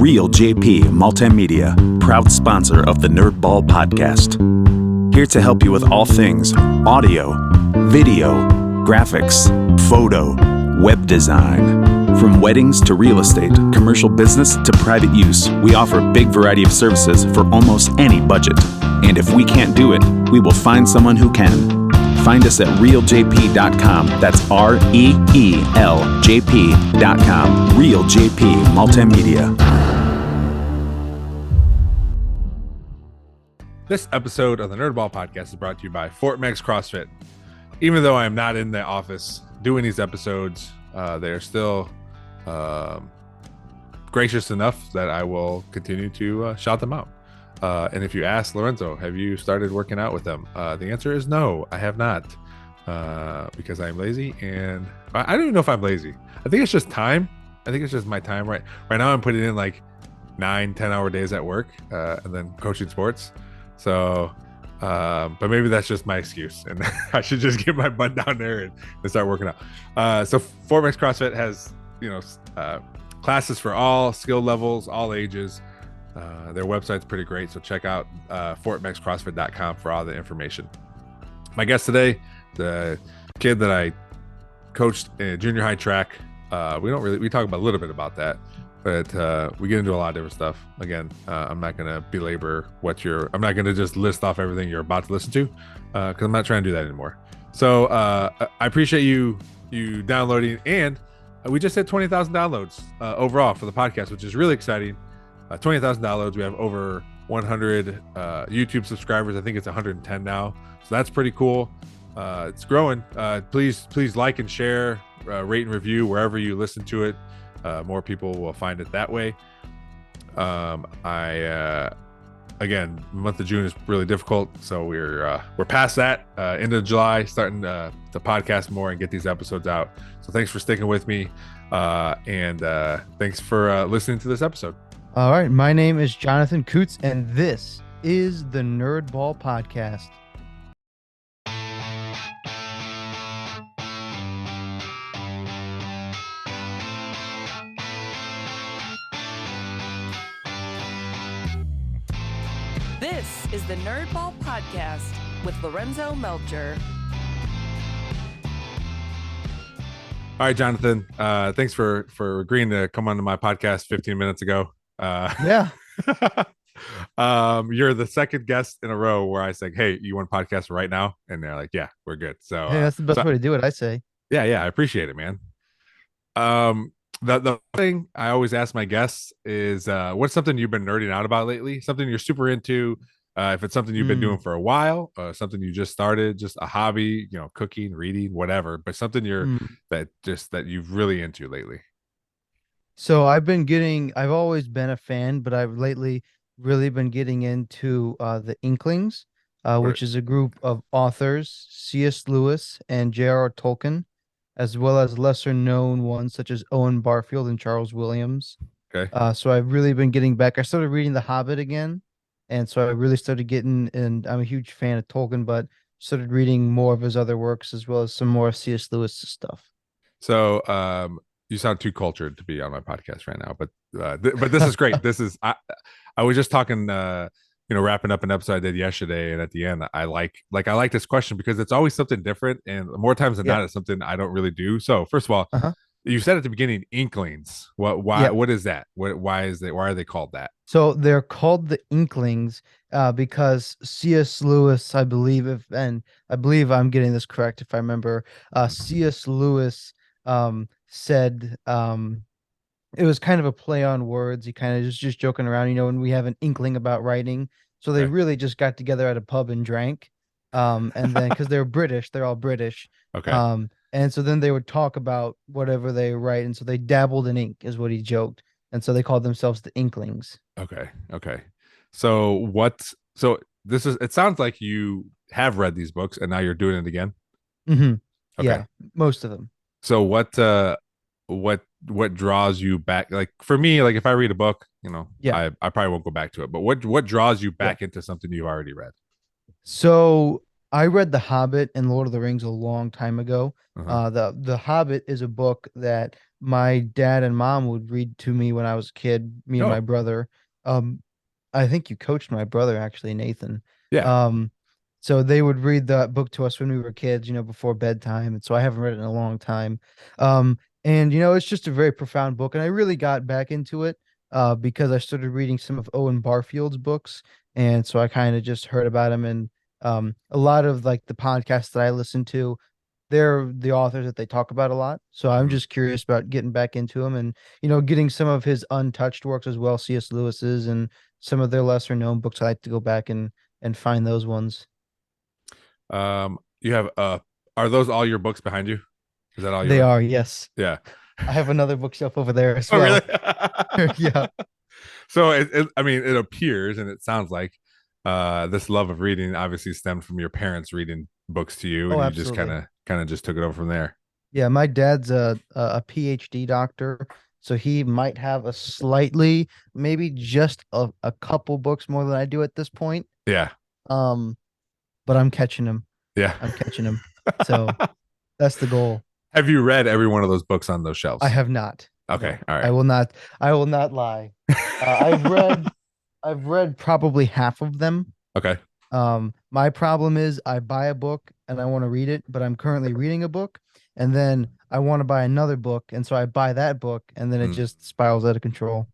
Real JP Multimedia, proud sponsor of the Nerdball podcast. Here to help you with all things audio, video, graphics, photo, web design. From weddings to real estate, commercial business to private use, we offer a big variety of services for almost any budget. And if we can't do it, we will find someone who can. Find us at realjp.com. That's REELJP.com. Real JP Multimedia. This episode of the Nerdball podcast is brought to you by Fort Meigs CrossFit. Even though I am not in the office doing these episodes, they are still gracious enough that I will continue to shout them out. And if you ask Lorenzo, have you started working out with them? The answer is no, I have not, because I'm lazy, and I don't even know if I'm lazy. I think it's just time. I think it's just my time. Right now I'm putting in like 9-10 hour days at work, and then coaching sports. So, but maybe that's just my excuse, and I should just get my butt down there and start working out. So Fort Meigs CrossFit has, classes for all skill levels, all ages. Their website's pretty great, so check out fortmeigscrossfit.com for all the information. My guest today, the kid that I coached in junior high track. We talk about a little bit about that, but we get into a lot of different stuff. Again, I'm not going to belabor I'm not going to just list off everything you're about to listen to, because I'm not trying to do that anymore. So I appreciate you downloading, and we just hit 20,000 downloads overall for the podcast, which is really exciting. 20,000 downloads. We have over 100 YouTube subscribers. I think it's 110 now, so that's pretty cool. It's growing. Please like and share, rate and review wherever you listen to it. More people will find it that way. Again, the month of June is really difficult, so we're past that. End of July, starting to podcast more and get these episodes out. So thanks for sticking with me, and thanks for listening to this episode. All right, my name is Jonathon Kutz, and this is the Nerdball Podcast. This is the Nerdball Podcast with Lorenzo Melcher. All right, Jonathon, thanks for agreeing to come onto my podcast 15 minutes ago. Yeah. You're the second guest in a row where I say, hey, you want to podcast right now? And they're like, yeah, we're good. So hey, that's the best way to do it, I say. Yeah, I appreciate it, man. The thing I always ask my guests is, what's something you've been nerding out about lately? Something you're super into. If it's something you've been doing for a while, something you just started, just a hobby, cooking, reading, whatever, but something that you've really into lately. So I've always been a fan, but I've lately really been getting into the Inklings, which is a group of authors, C.S. Lewis and J.R.R. Tolkien, as well as lesser known ones such as Owen Barfield and Charles Williams. Okay. So I've really been getting back. I started reading The Hobbit again, and so I really started getting, and I'm a huge fan of Tolkien, but started reading more of his other works as well as some more C.S. Lewis stuff. So you sound too cultured to be on my podcast right now, but this is great. This is I was just talking, wrapping up an episode I did yesterday, and at the end, I like this question because it's always something different, and more times than not, it's something I don't really do. So first of all, you said at the beginning, Inklings. What is that? Why are they called that? So they're called the Inklings because C.S. Lewis, I believe, I believe I'm getting this correct if I remember, C.S. Lewis said it was kind of a play on words. He kind of just joking around, when we have an inkling about writing. So they really just got together at a pub and drank. And then because they're British, they're all British. Okay. And so then they would talk about whatever they write. And so they dabbled in ink is what he joked. And so they called themselves the Inklings. Okay. So it sounds like you have read these books and now you're doing it again. Mm-hmm. Okay. Yeah, most of them. So what draws you back? Like for me, like if I read a book, I probably won't go back to it, but what draws you back into something you've already read? So I read The Hobbit and Lord of the Rings a long time ago. Uh-huh. The Hobbit is a book that my dad and mom would read to me when I was a kid, me and my Oh, brother. Um, I think you coached my brother actually, Nathan. yeah. Um, so they would read that book to us when we were kids, before bedtime. And so I haven't read it in a long time. And it's just a very profound book. And I really got back into it because I started reading some of Owen Barfield's books. And so I kind of just heard about him, and a lot of like the podcasts that I listen to, they're the authors that they talk about a lot. So I'm Mhm. just curious about getting back into them, and getting some of his untouched works as well, C.S. Lewis's, and some of their lesser known books. I like to go back and find those ones. You have are those all your books behind you? Is that all They yours? are, yes. Yeah. I have another bookshelf over there as Oh, really? well. Yeah. So I mean, it appears and it sounds like this love of reading obviously stemmed from your parents reading books to you, Oh, and you just absolutely. kind of just took it over from there. Yeah, my dad's a PhD doctor, so he might have a slightly, maybe just a couple books more than I do at this point. Yeah. Um, but I'm catching him. Yeah. I'm catching him. So that's the goal. Have you read every one of those books on those I shelves? have not. Okay. No, All I right. will not. I will not lie. I've read. I've read probably half of them. Okay. My problem is I buy a book and I want to read it, but I'm currently reading a book, and then I want to buy another book, and so I buy that book, and then it Mm. just spirals out of control.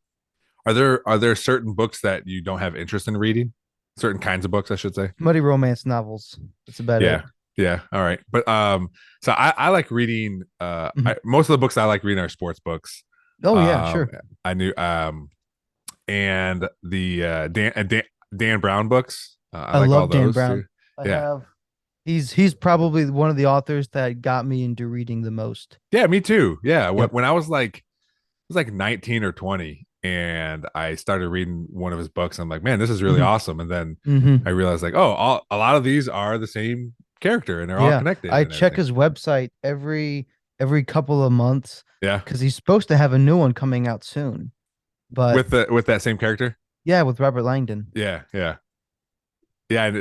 Are there certain books that you don't have interest in reading? Certain kinds of books, I should say. Smutty romance novels. That's about it. Yeah. Yeah. All right. But so I like reading Mhm. most of the books I like reading are sports books. Oh yeah, Um sure. I knew and the Dan Brown books. I I like all love Dan those too. Brown. I Yeah. have. He's probably one of the authors that got me into reading the most. Yeah, me too. Yeah. When, Yep. when I was like 19 or 20 and I started reading one of his books. I'm like, man, this is really Hmm. awesome. And then I Hmm. realized like, oh, a lot of these are the same character and they're all Yeah, connected I and check everything. his website every couple of months Yeah. because he's supposed to have a new one coming out soon. But With that same character. yeah, with Robert Langdon. Yeah. Yeah. Yeah. And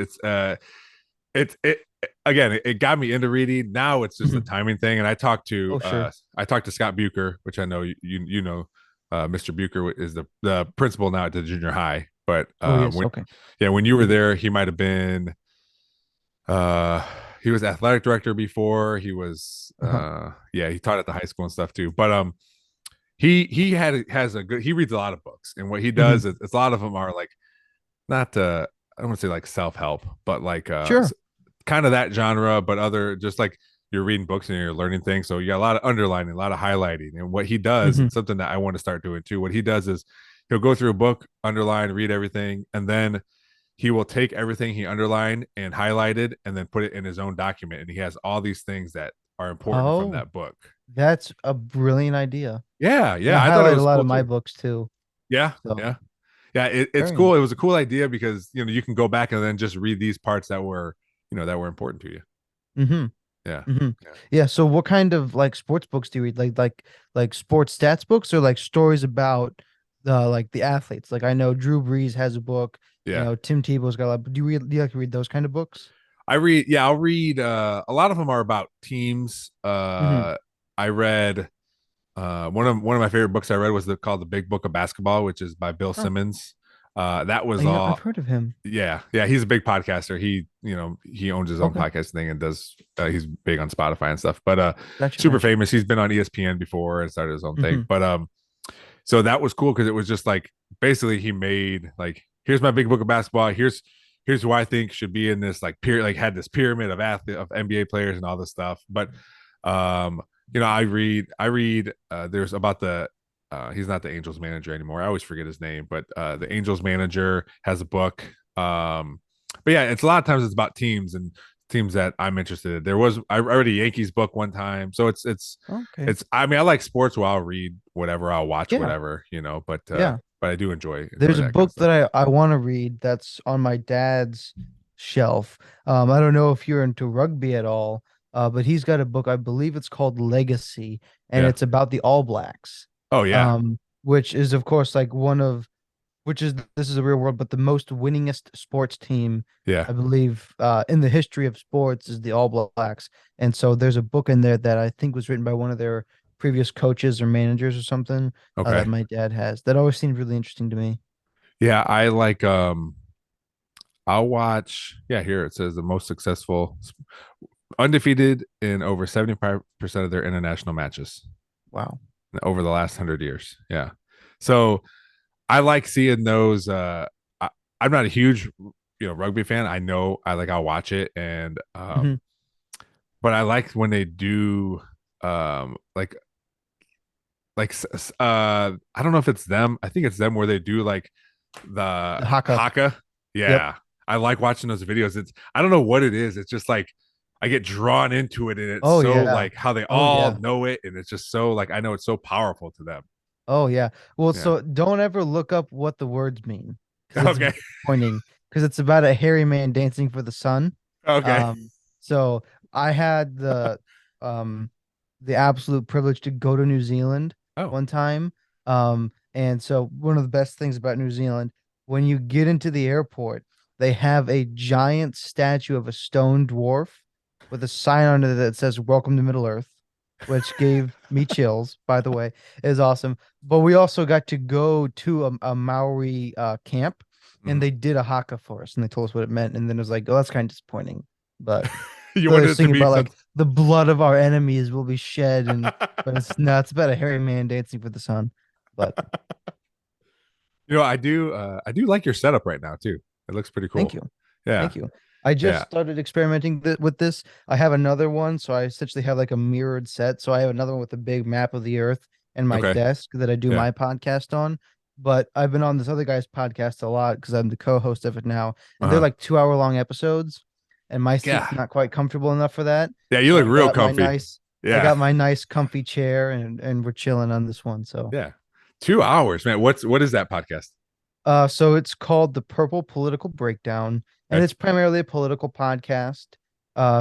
it again, it got me into reading. Now it's just a Mhm. timing thing. And Oh, sure. I talked to Scott Bucher, which I know you know. Mr. Bucher is the principal now at the junior high. But Oh, yes. when Okay. yeah, when you were there, he might have been uh he was athletic director before. He was Uh-huh. yeah, he taught at the high school and stuff too. But has a good, he reads a lot of books, and what he Hmm. does is a lot of them are like not I don't want to say like self-help, but like Sure. kind of that genre, but other just like you're reading books and you're learning things. So you got a lot of underlining, a lot of highlighting. And what he does, Hmm. and something that I want to start doing too, what he does is he'll go through a book, underline, read everything, and then he will take everything he underlined and highlighted and then put it in his own document. And he has all these things that are important from Oh, that book. that's a brilliant idea. Yeah, And I yeah. I thought it highlight a was lot cool of my too. books too. Yeah, So yeah. Yeah, it's very cool. It nice. was a cool idea because you can go back and then just read these parts that were that were important to you. Hmm. Yeah, Hmm. yeah. Yeah. So what kind of like sports books do you read? Like sports stats books, or like stories about the athletes? Like I know Drew Brees has a book. Yeah. Tim Tebow's got a lot. But do you like to read those kind of books? I read. Yeah, I'll read. A lot of them are about teams. Hmm. I read. One of my favorite books I read was called The Big Book of Basketball, which is by Bill Oh, Simmons. That was I've all. heard of him. Yeah, yeah. He's a big podcaster. He owns his own Okay, podcast thing and does. He's big on Spotify and stuff. But gotcha, super gotcha. famous. He's been on ESPN before and started his own thing. Hmm. But so that was cool because it was just like basically he made like here's my big book of basketball. Here's who I think should be in this like like had this pyramid of athlete of NBA players and all this stuff. But um, I read there's about the he's not the Angels manager anymore. I always forget his name, but the Angels manager has a book. But yeah, it's a lot of times it's about teams and teams that I'm interested in. I read a Yankees book one time, so Okay. I mean I like sports, so I'll read whatever, I'll watch Yeah. whatever, Yeah. but I do enjoy There's a that kind of book stuff. that I want to read that's on my dad's shelf. I don't know if you're into rugby at all, but he's got a book. I believe it's called Legacy, and Yeah. it's about the All Blacks. Oh yeah. Which is of course like which is this is a real world, but the most winningest sports team, Yeah. I believe, in the history of sports is the All Blacks. And so there's a book in there that I think was written by one of their previous coaches or managers or something Okay. that my dad has. That always seemed really interesting to me. Yeah, I like I'll watch. Yeah, here it says the most successful, undefeated in over 75% of their international matches Wow. over the last 100 years. Yeah, so I like seeing those. I, I'm not a huge, rugby fan. I know I'll watch it, and Hmm. but I like when they do like I don't know if it's them. I think it's them where they do like the The Haka. haka. Yep. Yeah, I like watching those videos. It's I don't know what it is. It's just like I get drawn into it, and it's Oh so yeah. like how they Oh all yeah. know it, and it's just so like I know it's so powerful to them. Oh yeah. Well, Yeah. so don't ever look up what the words mean because it's Okay. disappointing. Because it's about a hairy man dancing for the sun. Okay. So I had um the absolute privilege to go to New Zealand Oh. one time. And so one of the best things about New Zealand, when you get into the airport, they have a giant statue of a stone dwarf with a sign on it that says "Welcome to Middle Earth," which gave me chills, by the way. It was awesome. But we also got to go to a Maori camp, and Mhm. they did a haka for us, and they told us what it meant. And then it was like, oh, that's kind of disappointing. But You so they're wanted it to singing be about some. like the blood of our enemies will be shed, and but it's nuts. It's about a hairy man dancing for the sun. But I do like your setup right now too. It looks pretty thank cool. you. Yeah. Thank you. I just Yeah. started experimenting with this. I have another one, so I essentially have like a mirrored set. So I have another one with a big map of the earth and my Okay. desk that I do Yeah. my podcast on. But I've been on this other guy's podcast a lot because I'm the co-host of it now, and they're Uh-huh. like 2 hour long episodes, and my seat's Yeah. not quite comfortable enough for that. Yeah, you So look real comfy. I Yeah. got my nice comfy chair, and we're chilling on this one. So Yeah. 2 hours, man. What is that podcast? So it's called The Purple Political Breakdown, and Okay. it's primarily a political podcast.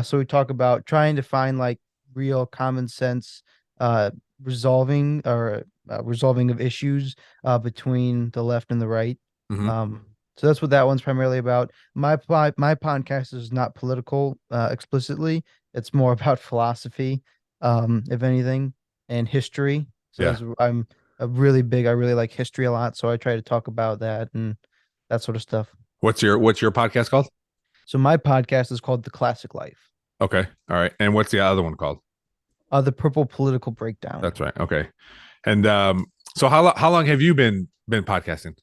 So we talk about trying to find like real common sense uh resolving of issues between the left and the right. Hmm. So that's what that one's primarily about. My podcast is not political explicitly. It's more about philosophy, if anything, and history. So Yeah. as I really like history a lot, so I try to talk about that and that sort of stuff. What's your podcast called? So my podcast is called The Classic Life, Okay. All right. And what's the other one called? The Purple Political Breakdown. That's right. Okay. And so how long have you been podcasting?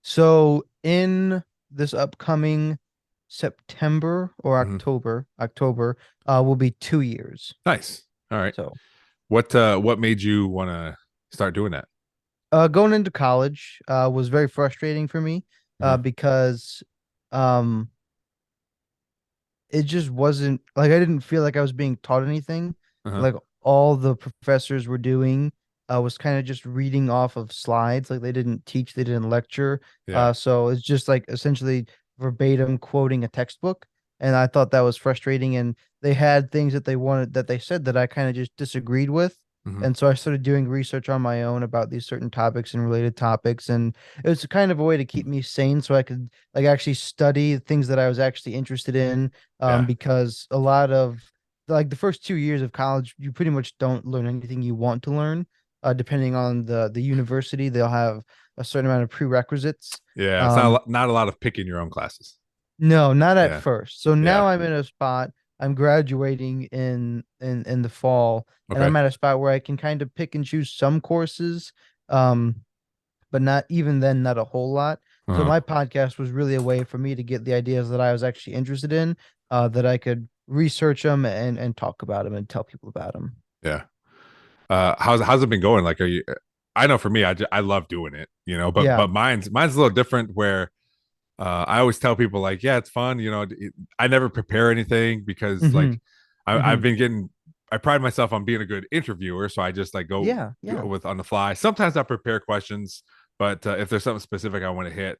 So in this upcoming September or Hmm. October, will be 2 years. Nice. All right. So What made you want to start doing that? going into college was very frustrating for me Uh-huh. because um it just wasn't like I didn't feel like I was being taught anything. Uh-huh. Like all the professors were doing was kind of just reading off of slides. Like they didn't teach, they didn't lecture. Yeah. So it's just like essentially verbatim quoting a textbook. And I thought that was frustrating. And they had things that they wanted that they said that I kind of just disagreed with. Hmm. And so I started doing research on my own about these certain topics and related topics. And it was kind of a way to keep me sane so I could like actually study things that I was actually interested in Yeah. because a lot of like the first 2 years of college, you pretty much don't learn anything you want to learn. Depending on the university, they'll have a certain amount of prerequisites. Yeah. It's Um, not a lot of picking your own classes. no, not at Yeah. first. So now Yeah. I'm in a spot. I'm graduating in the fall, and Okay. I'm at a spot where I can kind of pick and choose some courses. Um, but not even then, not a whole lot. So Uh-huh. my podcast was really a way for me to get the ideas that I was actually interested in, that I could research them and talk about them and tell people about them. Yeah. How's it been going? Like, are you? I know for me, I love doing it, but Yeah. mine's a little different where I always tell people like, yeah, it's fun. I never prepare anything because Hmm. like Hmm. I've been getting. I pride myself on being a good interviewer, so I just like Yeah. go Yeah. with on the fly. Sometimes I prepare questions, but if there's something specific I want to hit,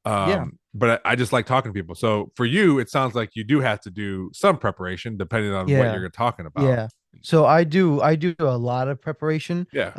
Yeah. but I just like talking to people. So for you, it sounds like you do have to do some preparation depending on what Yeah. you're talking about. Yeah. So I do a lot of preparation. Yeah.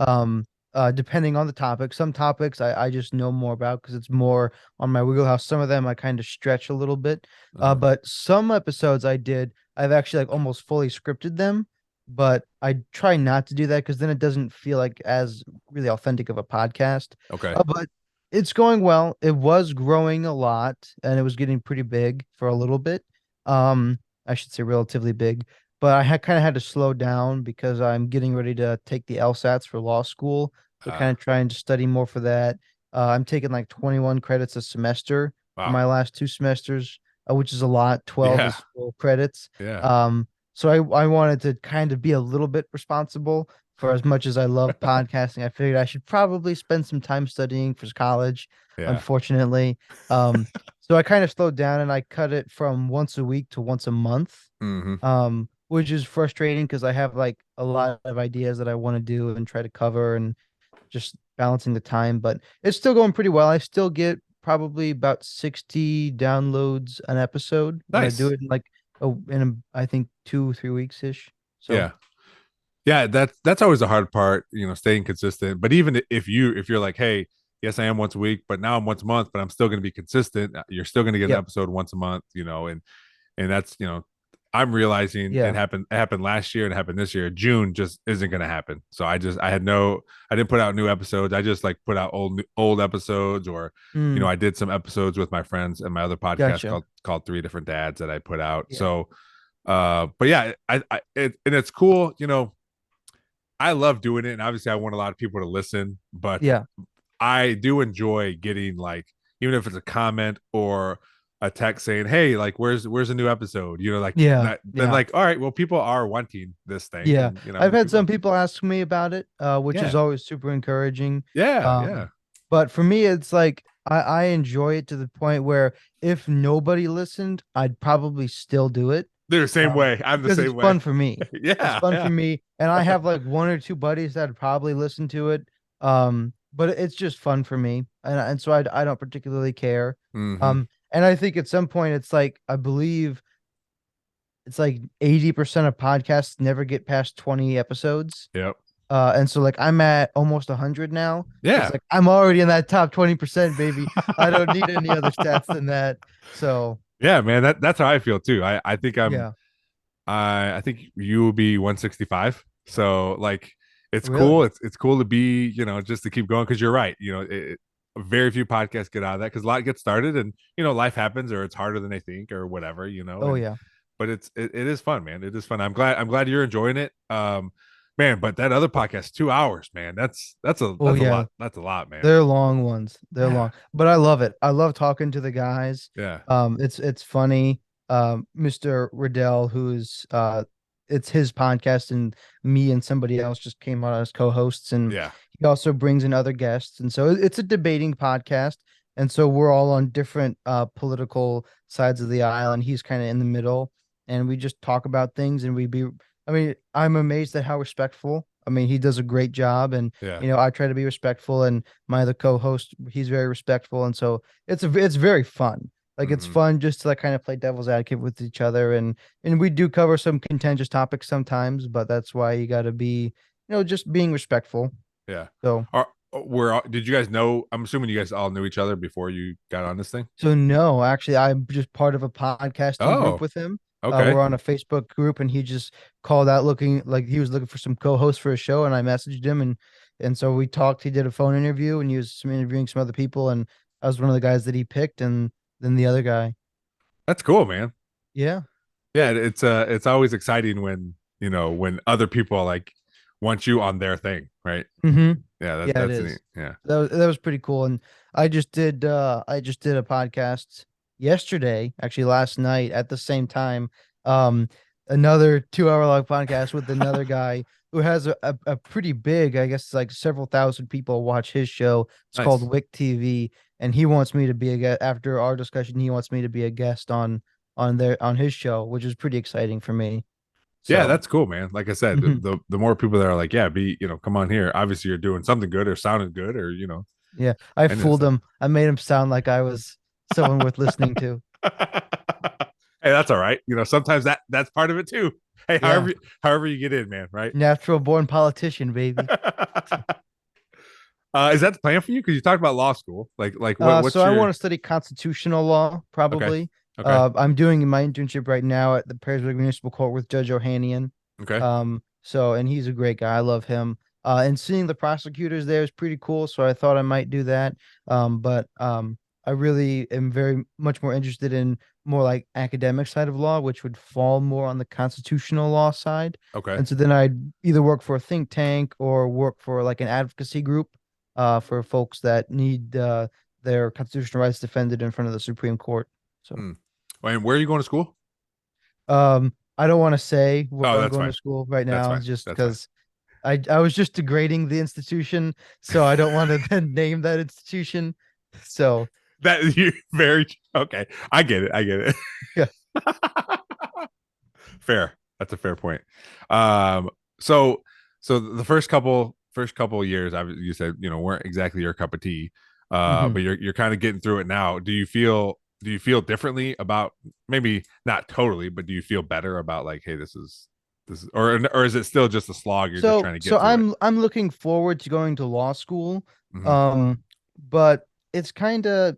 Depending on the topic. Some topics I just know more about because it's more on my wheelhouse. Some of them I kind of stretch a little bit. Uh-huh. But some episodes I've actually like almost fully scripted them. but I try not to do that because then it doesn't feel like as really authentic of a podcast. Okay. But it's going well. It was growing a lot and it was getting pretty big for a little bit. I should say relatively big, but I had kind of had to slow down because I'm getting ready to take the LSATs for law school. So kind of trying to study more for that. I'm taking like 21 credits a semester for Wow. my last 2 semesters, which is a lot. 12 Yeah. is full credits. Yeah. So I wanted to kind of be a little bit responsible for as much as I love podcasting. I figured I should probably spend some time studying for college, Yeah. unfortunately. So I kind of slowed down and I cut it from once a week to once a month. Mm-hmm. Which is frustrating because I have like a lot of ideas that I want to do and try to cover and just balancing the time, but it's still going pretty well. I still get probably about 60 downloads an episode when I do Nice. it in like I think 2 3 weeks ish. So Yeah. Yeah, that's always the hard part, staying consistent. But even if you're like, hey, yes, I am once a week, but now I'm once a month, but I'm still going to be consistent. You're still going to get an yep, episode once a month, and that's I'm realizing yeah, it happened last year and it happened this year. June just isn't going to happen. So I didn't put out new episodes. I just like put out old episodes, or mm, I did some episodes with my friends and my other podcast gotcha, called Three Different Dads that I put out. yeah, So but yeah, and it's cool, I love doing it, and obviously I want a lot of people to listen, but yeah, I do enjoy getting, like, even if it's a comment or a text saying, "Hey, like, where's a new episode?" Like yeah, that. Then, yeah, like, all right, well, people are wanting this thing, yeah. and I've had some people, people ask me about it, which is yeah, always super encouraging. yeah, Um, yeah. but for me, it's like I enjoy it to the point where if nobody listened, I'd probably still do it. They're the same way. I'm the Because it's same way. fun for me. It's Yeah, fun for yeah. me, and I have like one or two buddies that probably listen to it. But it's just fun for me, and so I don't particularly care. Mm-hmm. And I think at some point it's like I believe it's like 80% of podcasts never get past 20 episodes. Yep. And so like I'm at almost 100 now. So it's Yeah. like I'm already in that top 20%, baby. I don't need any other stats than that. So Yeah, man. That's how I feel too. I think yeah, I think you will be 165. So, like, it's cool. really. It's cool to be, just to keep going, because you're right. Very few podcasts get out of that, because a lot get started, and life happens, or it's harder than they think, or whatever. Oh And yeah. but it is fun, man. It is fun. I'm glad you're enjoying it. Man, but that other podcast, 2 hours, man. Oh That's a yeah. lot. That's a lot, man. They're long ones. They're Yeah. long, but I love it. I love talking to the guys. Yeah. It's funny. Mr. Riddell, who's it's his podcast, and me and somebody else just came on as co-hosts, and Yeah. he also brings in other guests, and so it's a debating podcast, and so we're all on different political sides of the aisle, and he's kind of in the middle, and we just talk about things, and I mean, I'm amazed at how respectful. I mean, he does a great job, and Yeah. I try to be respectful, and my other co-host, he's very respectful, and so it's very fun. Like it's Hmm. fun just to like kind of play devil's advocate with each other, and we do cover some contentious topics sometimes, but that's why you got to be, just being respectful. Yeah. So Did you guys know? I'm assuming you guys all knew each other before you got on this thing. so no, actually, I'm just part of a podcasting group Oh, with him. okay. We're on a Facebook group, and he just called out looking like he was looking for some co-hosts for a show, and I messaged him, and so we talked. He did a phone interview, and he was interviewing some other people, and I was one of the guys that he picked, and then the other guy. That's cool, man. Yeah. Yeah, it's always exciting when when other people, like, want you on their thing, right? Mm-hmm. Yeah, Yeah, it that's neat. is. Yeah. That was pretty cool. And I just did a podcast yesterday, actually last night at the same time. Um Another 2 hour long podcast with another guy who has a pretty big, I guess like several thousand people watch his show. It's called Nice. Wick TV. And he wants me to be a guest after our discussion. He wants me to be a guest on his show, which is pretty exciting for me. Yeah, So that's cool, man. Like I said, mhm. the more people that are like, yeah, come on here. Obviously, you're doing something good or sounding good, or Yeah, I any of that fooled stuff. him. I made him sound like I was someone worth listening to. Hey, that's all right. Sometimes that's part of it too. Hey, Yeah. however you get in, man. Right. Natural born politician, baby. Is that the plan for you? Because you talked about law school. Like So what's I your? want to study constitutional law, Okay. probably. Okay. I'm doing my internship right now at the Perrysburg Municipal Court with Judge Ohanian. Okay. So, and he's a great guy. I love him. And seeing the prosecutors there is pretty cool. So I thought I might do that. But I really am very much more interested in more like academic side of law, which would fall more on the constitutional law side. Okay. And so then I'd either work for a think tank or work for like an advocacy group, for folks that need their constitutional rights defended in front of the Supreme Court. So, Hmm. And where are you going to school? I don't want to say where Oh, I'm that's going to fine. school right That's now, fine. just That's fine. because I was just degrading the institution, so I don't want to then name that institution. So That you very okay. I get it. I get it. yeah. Fair. That's a fair point. Um, so the first couple years, you said weren't exactly your cup of tea, Mhm. but you're kind of getting through it now. Do you feel differently about, maybe not totally, but do you feel better about like, hey, this is, or is it still just a slog? You're just trying to So get through it. I'm looking forward to going to law school. Hmm. Um, but it's kind of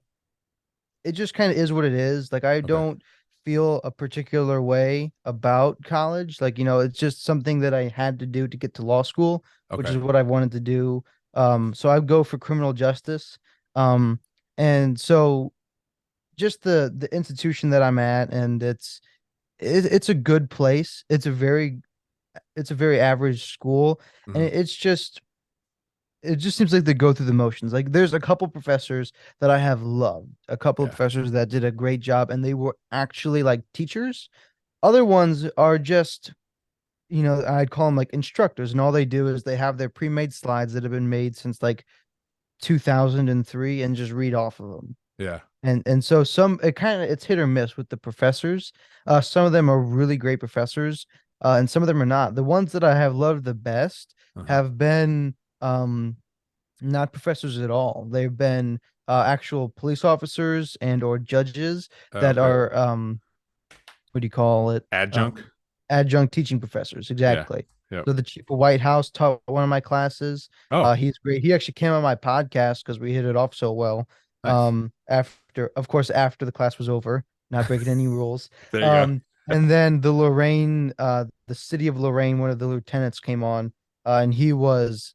it just kind of is what it is. Like I Okay. don't feel a particular way about college. Like, it's just something that I had to do to get to law school, which Okay. is what I wanted to do. So I go for criminal justice. Um, and so just the institution that I'm at, and it's a good place. It's a very average school, and Hmm. it just seems like they go through the motions. Like there's a couple professors that I have loved, a couple of Yeah. professors that did a great job and they were actually like teachers. Other ones are just, I'd call them like instructors, and all they do is they have their pre-made slides that have been made since like 2003 and just read off of them. Yeah. And so it's hit or miss with the professors. Some of them are really great professors, and some of them are not. The ones that I have loved the best Uh-huh. have been not professors at all. They've been actual police officers and or judges that Okay. are what do you call it? Adjunct. Adjunct teaching professors. Yeah. Exactly. Yep. So the chief of White House taught one of my classes. Oh, He's great. He actually came on my podcast because we hit it off so well. nice. After the class was over, not breaking any rules. There you go. And then the city of Lorraine, one of the lieutenants came on, and he was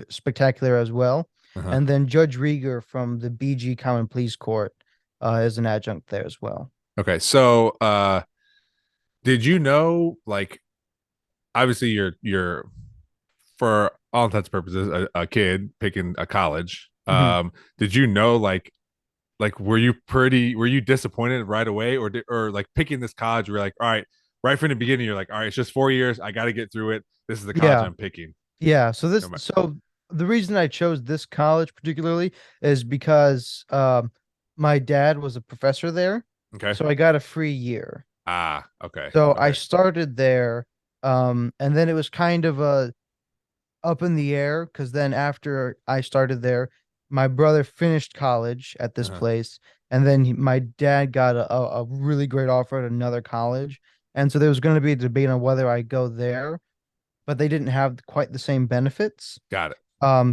spectacular as well. Uh-huh. And then Judge Rieger from the BG Common Pleas Court is an adjunct there as well. Okay. So, did you know, like, obviously you're for all intents and purposes a kid picking a college. Mhm. Did you know, like were you disappointed right away, or like picking this college, you were like, all right, right from the beginning, you're like, all right, it's just 4 years. I got to get through it. This is the college Yeah. I'm picking. Yeah, so No this matter. so the reason I chose this college particularly is because my dad was a professor there, Okay. so I got a free year. Ah, okay. So I Okay. started there, and then it was kind of a up in the air because then after I started there, my brother finished college at this Uh-huh. place, and then my dad got a really great offer at another college, and so there was going to be a debate on whether I go there, but they didn't have quite the same benefits. Got it.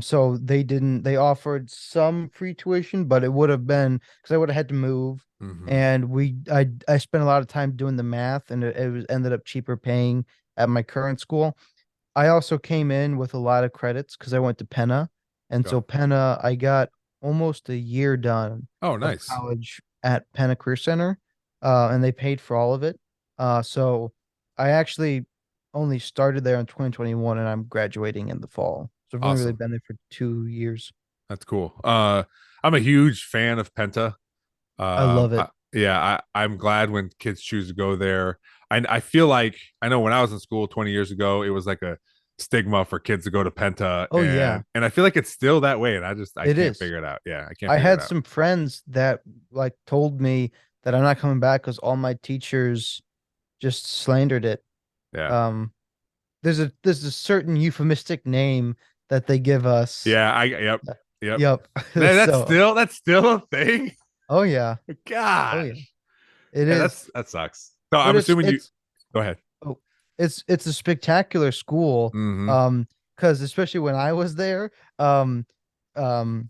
So they offered some free tuition, but it would have been because I would have had to move. Mm-hmm. And I spent a lot of time doing the math, and it was ended up cheaper paying at my current school. I also came in with a lot of credits because I went to Penta. And Go. so Penta, I got almost a year done Oh, of nice. college at Penta Career Center. And they paid for all of it. So I actually only started there in 2021 and I'm graduating in the fall. So I've only really Awesome. been there for 2 years. That's cool. I'm a huge fan of Penta. I love it. Yeah, I'm glad when kids choose to go there. I feel like, I know when I was in school 20 years ago, it was like a stigma for kids to go to Penta, Oh yeah, and I feel like it's still that way, and I it can't is. figure it out. Yeah, I can't I figure it had out. some friends that like told me that I'm not coming back because all my teachers just slandered it. Yeah, Um, there's a certain euphemistic name that they give us. yeah. Yep, yep. Yep. That's So, still a thing. oh yeah, oh yeah, Gosh, it yeah, is. that sucks. So But I'm it's assuming you it's go ahead. oh, it's a spectacular school. Mm-hmm. Because especially when I was there, um, um,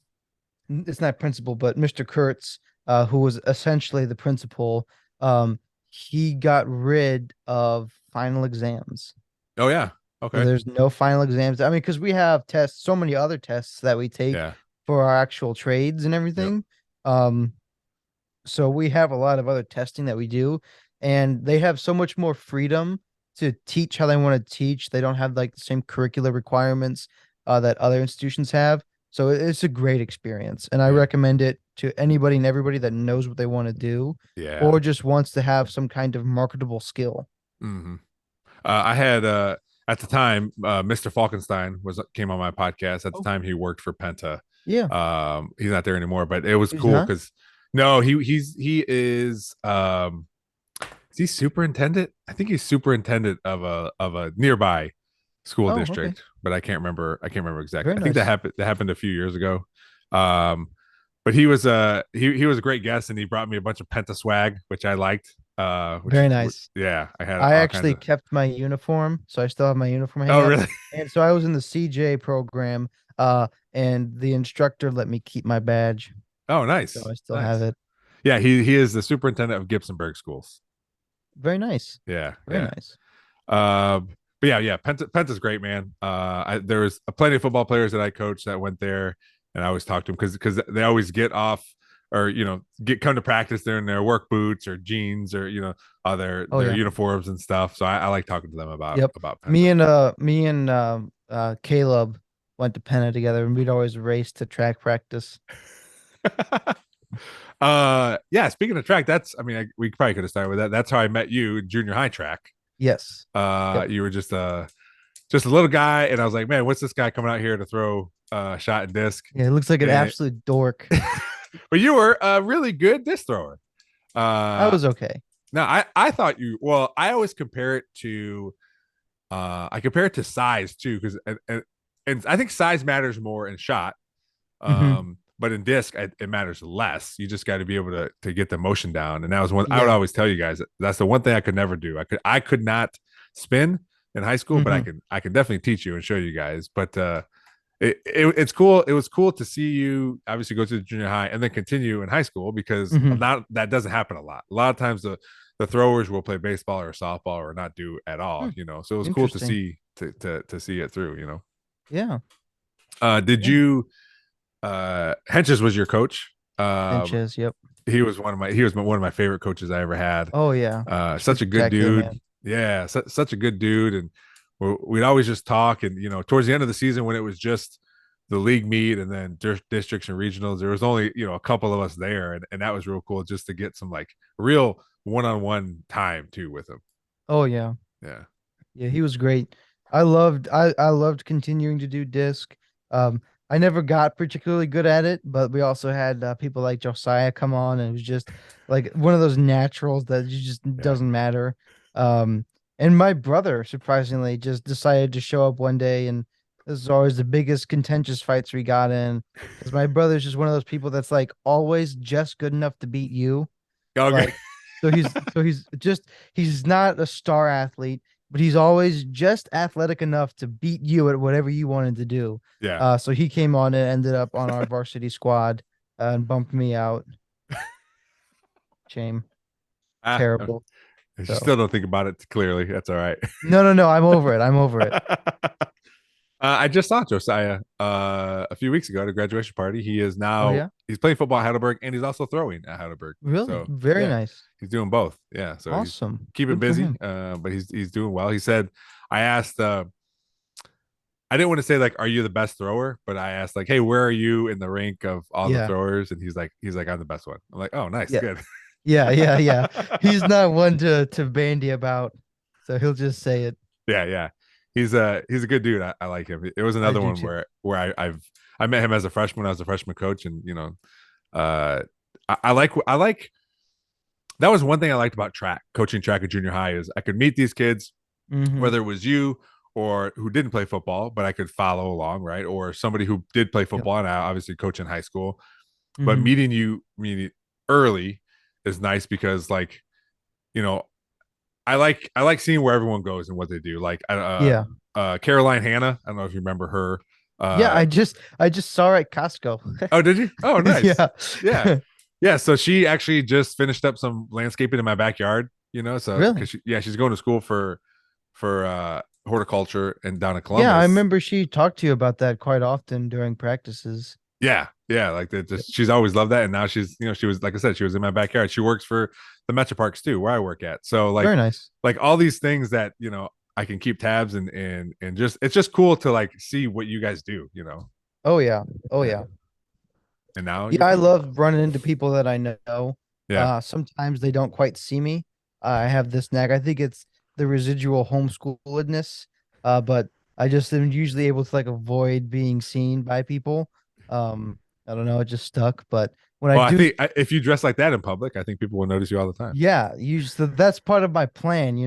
it's not principal, but Mr. Kurtz, who was essentially the principal, he got rid of final exams. Oh yeah. So Okay. there's no final exams. I mean, because we have tests, so many other tests that we take Yeah. for our actual trades and Yep. everything. Um, so we have a lot of other testing that we do, and they have so much more freedom to teach how they want to teach. They don't have like the same curricular requirements that other institutions have. So it's a great experience, and I Yeah. recommend it to anybody and everybody that knows what they want to do, Yeah. or just wants to have some kind of marketable skill. Hmm. I had at the time Mr. Falkenstein came on my podcast. At the Oh, time, he worked for Penta. yeah. He's not there anymore, but it was He's cool not? because no, he is he superintendent? I think he's superintendent of a nearby school Oh, okay. district, but I can't remember exactly. Very I think nice. that happened a few years ago. Um, but he was he was a great guest, and he brought me a bunch of Penta swag, which I liked. Very nice. Yeah, I had I all kinds actually of. kept my uniform, so I still have my uniform hanging Oh, up. really? And so I was in the CJ program, and the instructor let me keep my badge, Oh, so nice, I still have nice. it. Yeah, he is the superintendent of Gibsonburg schools. Very nice. Yeah, Very yeah. nice. But yeah. Penta's great, man. There was plenty of football players that I coached that went there, and I always talk to them because they always get off or come to practice. They're in their work boots or jeans or Oh their yeah. uniforms and stuff. So I like talking to them Yep. about Me Penta. and Caleb went to Penta together, and we'd always race to track practice. Yeah. Speaking of track, we probably could have started with that. That's how I met you in junior high track. Yes. Yep. You were just a little guy, and I was like, man, what's this guy coming out here to throw shot and disc? Yeah, it looks like an And, absolute dork. but you were a really good disc thrower. I Uh, was okay. now I thought well, I always compare it to I compare it to size too, because and I think size matters more in shot. Hmm. But in disc, it matters less. You just got to be able to get the motion down. And that was one I would Yeah. always tell you guys. That's the one thing I could never do. I could not spin in high school, but Hmm. I can definitely teach you and show you guys. But it's cool. It was cool to see you obviously go to the junior high and then continue in high school because Hmm. not that doesn't happen a lot. A lot of times the throwers will play baseball or softball or not do at all. So it was cool to Interesting. see to see it through. Yeah. Did Yeah. you Henches was your coach? Benches. Yep. He was one of my favorite coaches I ever had. Oh yeah. Such a good Spectacular dude. man. Yeah, such a good dude, and we'd always just talk. And towards the end of the season, when it was just the league meet and then districts and regionals, there was only a couple of us there, and that was real cool just to get some like real one-on-one time too with him. Oh yeah. Yeah, Yeah, he was great. I loved continuing to do disc. Um, I never got particularly good at it, but we also had people like Josiah come on, and it was just like one of those naturals that you just yeah. doesn't matter. Um, and my brother surprisingly just decided to show up one day, and this is always the biggest contentious fights we got in because my brother's just one of those people that's like always just good enough to beat you. Okay. Like, he's not a star athlete, but he's always just athletic enough to beat you at whatever you wanted to do. Yeah. So he came on and ended up on our varsity squad and bumped me out. Shame. Ah, Terrible. you So still don't think about it clearly. That's all right. no. I'm over it. I'm over it. I just saw Josiah a few weeks ago at a graduation party. Oh yeah, He's playing football at Heidelberg and he's also throwing at Heidelberg. really? So Very yeah, nice. he's doing both. Yeah, so he's Awesome. keeping Good for busy, him. but he's doing well. He said, I asked, I didn't want to say like, are you the best thrower? But I asked like, hey, where are you in the rank of all the Yeah. throwers? And he's like, I'm the best one. I'm like, oh, nice, Yeah. good. Yeah. He's not one to bandy about, so he'll just say it. Yeah. He's a good dude. I like him. It was I another do one too. where I met him as a freshman. I was a freshman coach, and uh, I like that was one thing I liked about coaching track at junior high is I could meet these kids, Hmm. whether it was you or who didn't play football, but I could follow along, right? Or somebody who did play Yep. football, and I obviously coach in high school. But Hmm. meeting early is nice because like you know I like seeing where everyone goes and what they do. Like Yeah. Caroline Hannah. I don't know if you remember her. Yeah, Uh, I just saw her at Costco. oh, did you? Oh, nice. Yeah. Yeah, yeah. So she actually just finished up some landscaping in my backyard. So Really? because she's going to school for horticulture and down in Yeah, I Columbus. remember she talked to you about that quite often during practices. Yeah, like that. Just she's always loved that, and now she's she was like I said, she was in my backyard. She works for the Metro Parks too, where I work at. So Very nice. like all these things that I can keep tabs and just it's just cool to like see what you guys do. Oh yeah. Oh Yeah. yeah. And now Yeah, you're I friends. love running into people that I know. Yeah. Sometimes they don't quite see me. I have this knack. I think it's the residual homeschooledness. But I just am usually able to like avoid being seen by people. I don't know, it just stuck. But when I Well, I do, think if you dress like that in public, I think people will notice you all the time. yeah, so that's part of my plan,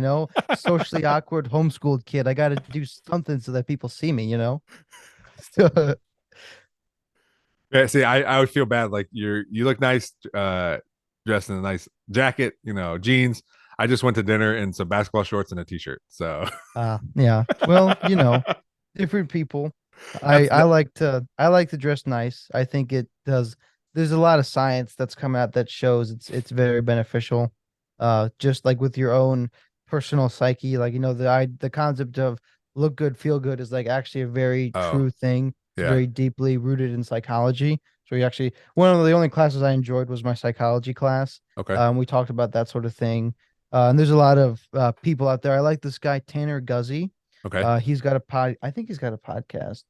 socially awkward homeschooled kid. I got to do something so that people see me, So, Yeah, see, I would feel bad. Like you look nice, dressed in a nice jacket, jeans. I just went to dinner in some basketball shorts and a t-shirt. So yeah. Well, different people. I that's I like to I like to dress nice. I think it does. There's a lot of science that's come out that shows it's very beneficial. Just like with your own personal psyche, like the concept of look good, feel good is like actually a very oh true thing. It's yeah. very deeply rooted in psychology. So you actually one of the only classes I enjoyed was my psychology class. Okay. We talked about that sort of thing. And there's a lot of people out there. I like this guy Tanner Guzzi. Okay. He's got a pod. I think he's got a podcast.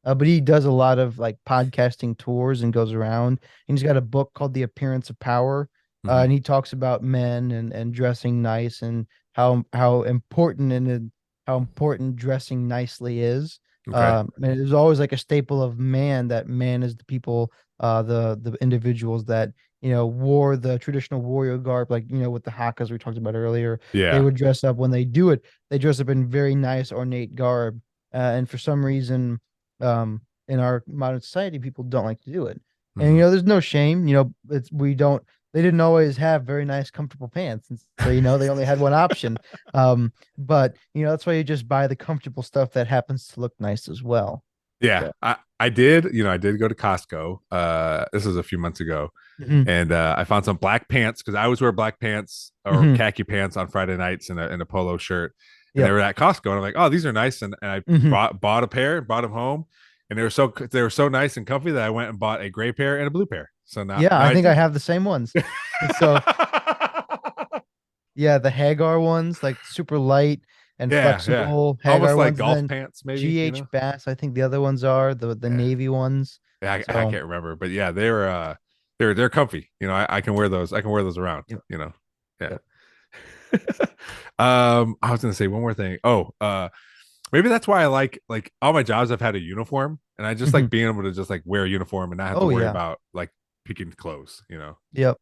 But he does a lot of like podcasting tours and goes around. And he's got a book called The Appearance of Power. Hmm. And he talks about men and dressing nice and how important and how important dressing nicely is. Okay. And it was always like a staple of man that man is the people, the individuals that wore the traditional warrior garb, like with the hakas we talked about earlier. They Yeah. would dress up when they do it. They dress up in very nice ornate garb, and for some reason, in our modern society, people don't like to do it. And Hmm. there's no shame. It's we don't. They didn't always have very nice, comfortable pants, and so they only had one option. But that's why you just buy the comfortable stuff that happens to look nice as well. Yeah. So, I did. I did go to Costco. This was a few months ago, mhm, and I found some black pants because I always wear black pants or mhm, khaki pants on Friday nights and a polo shirt. And they yep, were at Costco, and I'm like, oh, these are nice. And I mhm. bought a pair, brought them home, and they were so nice and comfy that I went and bought a gray pair and a blue pair. So now, Yeah, now I I think I do. have the same ones. So yeah, the Hagar ones, like super light and Yeah, flexible almost Hagar like ones, and golf then pants, maybe. GH Bass, I think the other ones are the Yeah, navy ones. yeah. I So can't remember, but yeah, they're comfy. I can wear those. I can wear those around. yep, Yeah. yep. I was gonna say one more thing. Oh, maybe that's why I like all my jobs. I've had a uniform, and I just like Mhm. being able to just like wear a uniform and not have to Oh worry yeah. about like picking clothes. Yep.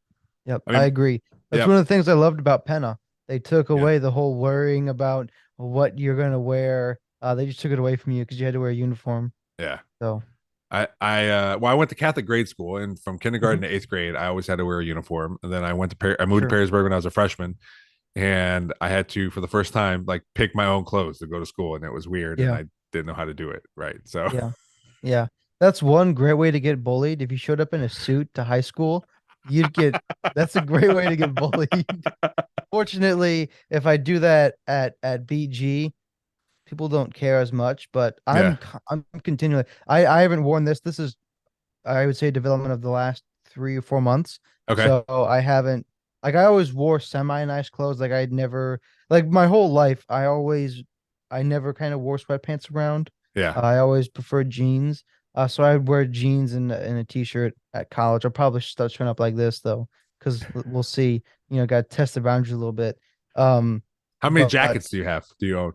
Yep. I I mean, agree. That's yep, one of the things I loved about Penta. They took yeah, away the whole worrying about what you're gonna wear. They just took it away from you because you had to wear a uniform. yeah. So I went to Catholic grade school, and from kindergarten mhm, to eighth grade, I always had to wear a uniform. And then I moved to sure. Perrysburg when I was a freshman, and I had to, for the first time, like pick my own clothes to go to school, and it was weird, and Yeah. I didn't know how to do it right. So Yeah. Yeah. That's one great way to get bullied. If you showed up in a suit to high school, you'd get that's a great way to get bullied. Fortunately, if I do that at BG, people don't care as much, but yeah, I'm continually I haven't worn this. This is I would say development of the last 3 or 4 months. okay, So I haven't like I always wore semi nice clothes. Like I'd never like my whole life. I never kind of wore sweatpants around. yeah. I always preferred jeans. So I'd wear jeans and a t-shirt at college. I'll probably start showing up like this though, because we'll see. Got to test the boundaries a little bit. Um, How many but jackets do you have? Do you own?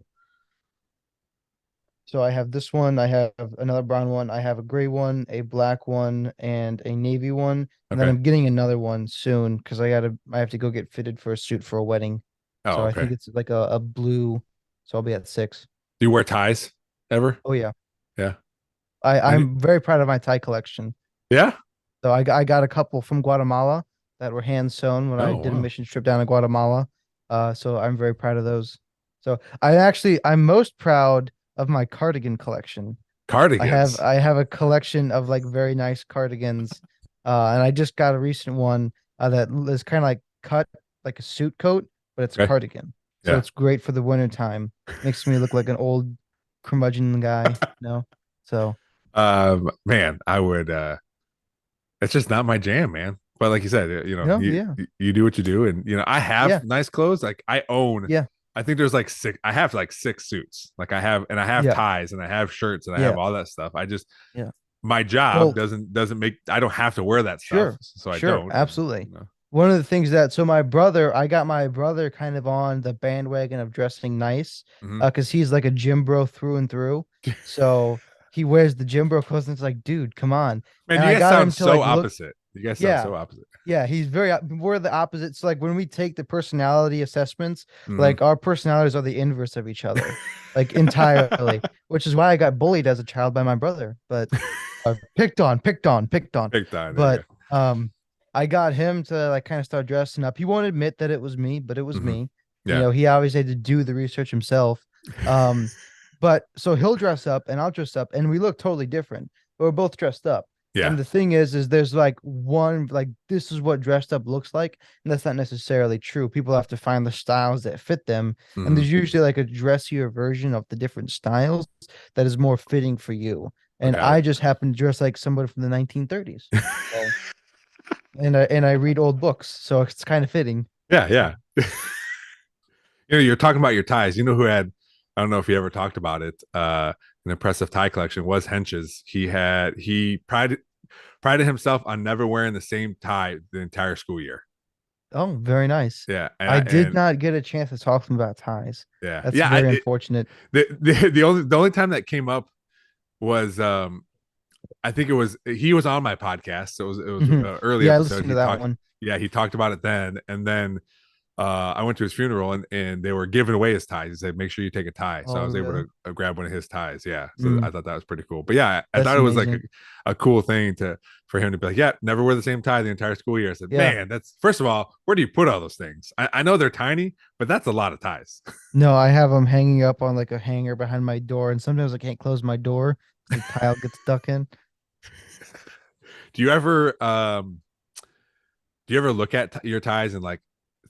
so I have this one, I have another brown one, I have a gray one, a black one, and a navy one. And then Okay. I'm getting another one soon because I have to go get fitted for a suit for a wedding. Oh, So I okay. think it's like a blue. So I'll be at 6. Do you wear ties ever? Oh yeah. Yeah. I need, I'm very proud of my tie collection. yeah. So I got a couple from Guatemala that were hand sewn when I Oh, did a wow. mission trip down to Guatemala. So I'm very proud of those. So I'm most proud of my cardigan collection. Cardigans. I have a collection of like very nice cardigans, and I just got a recent one that is kind of like cut like a suit coat, but it's a Okay. cardigan. So Yeah. it's great for the winter time. Makes me look like an old curmudgeon guy, So Man, I would it's just not my jam, man. But like you said, no, yeah, you do what you do, and I yeah, have nice clothes. Like I own, yeah, I think there's like six. I have like six suits. Like I have yeah, ties, and I have shirts, and I have yeah, all that stuff. I just yeah. my job Well, doesn't make. I don't have to wear that stuff, sure, so I sure, don't. And, absolutely. One of the things that I got my brother kind of on the bandwagon of dressing nice, mhm. because he's like a gym bro through and through. So he wears the gym bro clothes, and it's like, dude, come on. Man, And you I guys got sound him to so like look, opposite. You guys sound yeah, so opposite. yeah, we're the opposites. Like when we take the personality assessments, Mhm. like our personalities are the inverse of each other, like entirely, which is why I got bullied as a child by my brother, but picked on. Big time. Yeah. But I got him to like kind of start dressing up. He won't admit that it was me, but it was Hmm. me. Yeah. He always had to do the research himself. Um, but so he'll dress up and I'll dress up, and we look totally different, but we're both dressed up. Yeah. And the thing is there's like one, like this is what dressed up looks like, and that's not necessarily true. People have to find the styles that fit them, and Hmm. there's usually like a dressier version of the different styles that is more fitting for you. And Got I it. just happen to dress like somebody from the 1930s. So, and I read old books, so it's kind of fitting. Yeah. Yeah. You're talking about your ties. You know who had, I don't know if you ever talked about it, an impressive tie collection was Hench's. He prided himself on never wearing the same tie the entire school year. Oh, very nice. Yeah. I did And not get a chance to talk to him about ties. yeah. That's Yeah. very unfortunate. The only time that came up was I think he was on my podcast. So it was Mhm. early Yeah, I episode. listened to that one. Yeah, he talked about it then. And then I went to his funeral and they were giving away his ties. He said, make sure you take a tie. So I Oh, was able really? to grab one of his ties. Yeah. So Mm, I thought that was pretty cool. But yeah, I that's thought it was like amazing. a cool thing for him to be like, yeah, never wear the same tie the entire school year. I said, Yeah. man, that's first of all, where do you put all those things? I know they're tiny, but that's a lot of ties. No, I have them hanging up on like a hanger behind my door, and sometimes I can't close my door because the tile gets stuck in. Do you ever look at your ties and like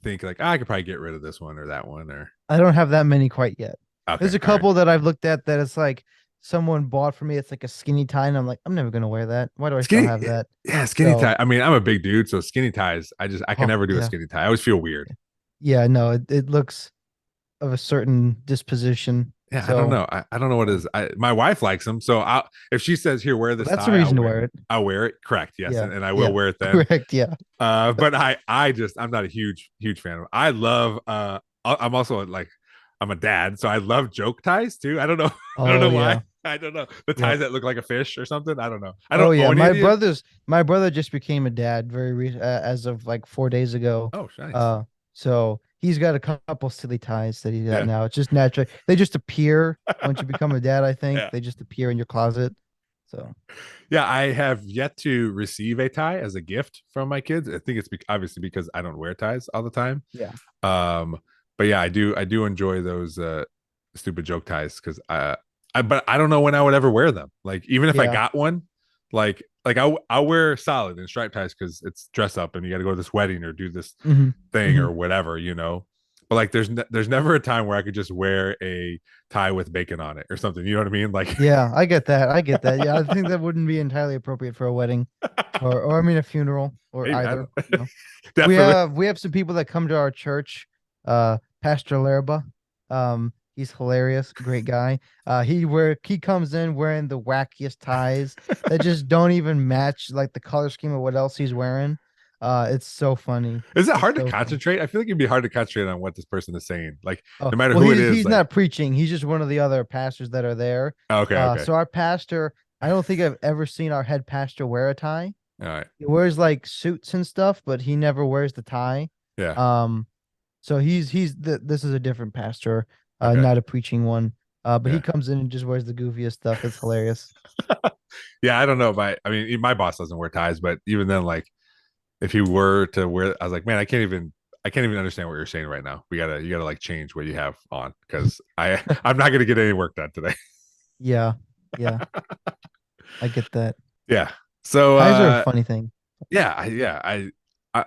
think like, I could probably get rid of this one or that one or I don't have that many quite yet. okay, There's a all right. couple that I've looked at that it's like someone bought for me. It's like a skinny tie, and I'm like, I'm never gonna wear that. Why do I still Skinny, have that? yeah, skinny So, tie. I mean, I'm a big dude, so skinny ties. I can oh never do a yeah, skinny tie. I always feel weird. yeah, no, it looks of a certain disposition. Yeah, I don't So know. I don't know what it is. My wife likes them, so if she says here wear this that's the tie, reason to wear it. I'll wear it. Correct, yes, Yeah, and I will yeah, wear it then. correct. Yeah. But I'm not a huge fan of. I love. I'm also like I'm a dad, so I love joke ties too. I don't know. I don't Oh know yeah. why. I don't know the Yep. ties that look like a fish or something. I don't know. I Oh don't yeah. own any of these. My brother just became a dad as of like 4 days ago. Oh, nice. Uh, so he's got a couple silly ties that he's got Yeah, now. It's just natural. They just appear once you become a dad. I think yeah. they just appear in your closet. So Yeah, I have yet to receive a tie as a gift from my kids. I think it's obviously because I don't wear ties all the time. yeah, Um, but yeah, I do enjoy those stupid joke ties because but I don't know when I would ever wear them. Like even if I yeah. got one, I'll wear solid and striped ties because it's dress up and you got to go to this wedding or do this Hmm. thing Hmm. or whatever, But like, there's never a time where I could just wear a tie with bacon on it or something. You know what I mean? Like, Yeah, I get that. I get that. Yeah, I think that wouldn't be entirely appropriate for a wedding, or I mean a funeral, or maybe I either. don't We definitely. have some people that come to our church. Pastor Lerba. He's hilarious, great guy. He comes in wearing the wackiest ties that just don't even match like the color scheme of what else he's wearing. It's so funny. Is it It's hard to so funny. concentrate? I feel like it'd be hard to concentrate on what this person is saying. Like, Oh, no matter well, who it is, he's like, not preaching. He's just one of the other pastors that are there. okay, okay, So our pastor, I don't think I've ever seen our head pastor wear a tie. all right, He wears like suits and stuff, but he never wears the tie. yeah, Um, so this is a different pastor, okay, not a preaching one. But he yeah, comes in and just wears the goofiest stuff. It's hilarious. yeah. I don't know if I mean, my boss doesn't wear ties, but even then, like, if he were to wear, I was like, man, I can't even understand what you're saying right now. You gotta like change what you have on because I'm not gonna get any work done today. Yeah, yeah, I get that. Yeah. So Ties are a funny thing. yeah,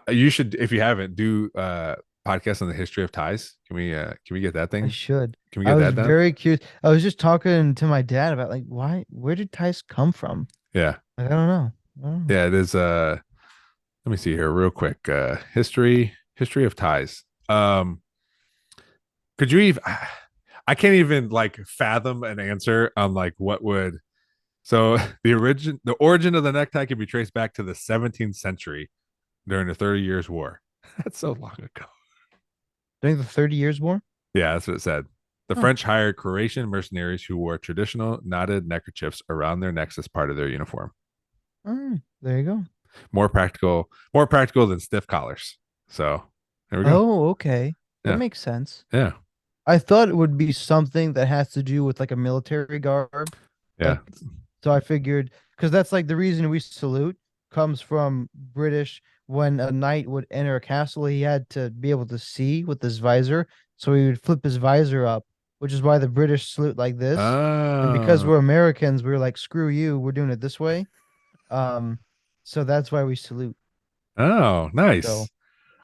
you should if you haven't do podcast on the history of ties? Can we get that I thing? should. Can we I get was that done? very curious. I was just talking to my dad about like where did ties come from? Yeah. Like, I don't know. I don't know. Yeah, it is let me see here real quick. History of ties. Could you even I can't even like fathom an answer on like what would so the origin of the necktie can be traced back to the 17th century during the 30 Years' War. That's so long ago. During the 30 Years' War? Yeah, that's what it said. The Huh. French hired Croatian mercenaries who wore traditional knotted neckerchiefs around their necks as part of their uniform. There you go. More practical than stiff collars. So there we go. Oh, okay. That Yeah, makes sense. yeah, I thought it would be something that has to do with like a military garb. yeah. Like, so I figured because that's like the reason we salute comes from British. When a knight would enter a castle, he had to be able to see with his visor. So he would flip his visor up, which is why the British salute like this. And because Oh, we're Americans, we're like, screw you, we're doing it this way. Um, so that's why we salute. oh, So nice.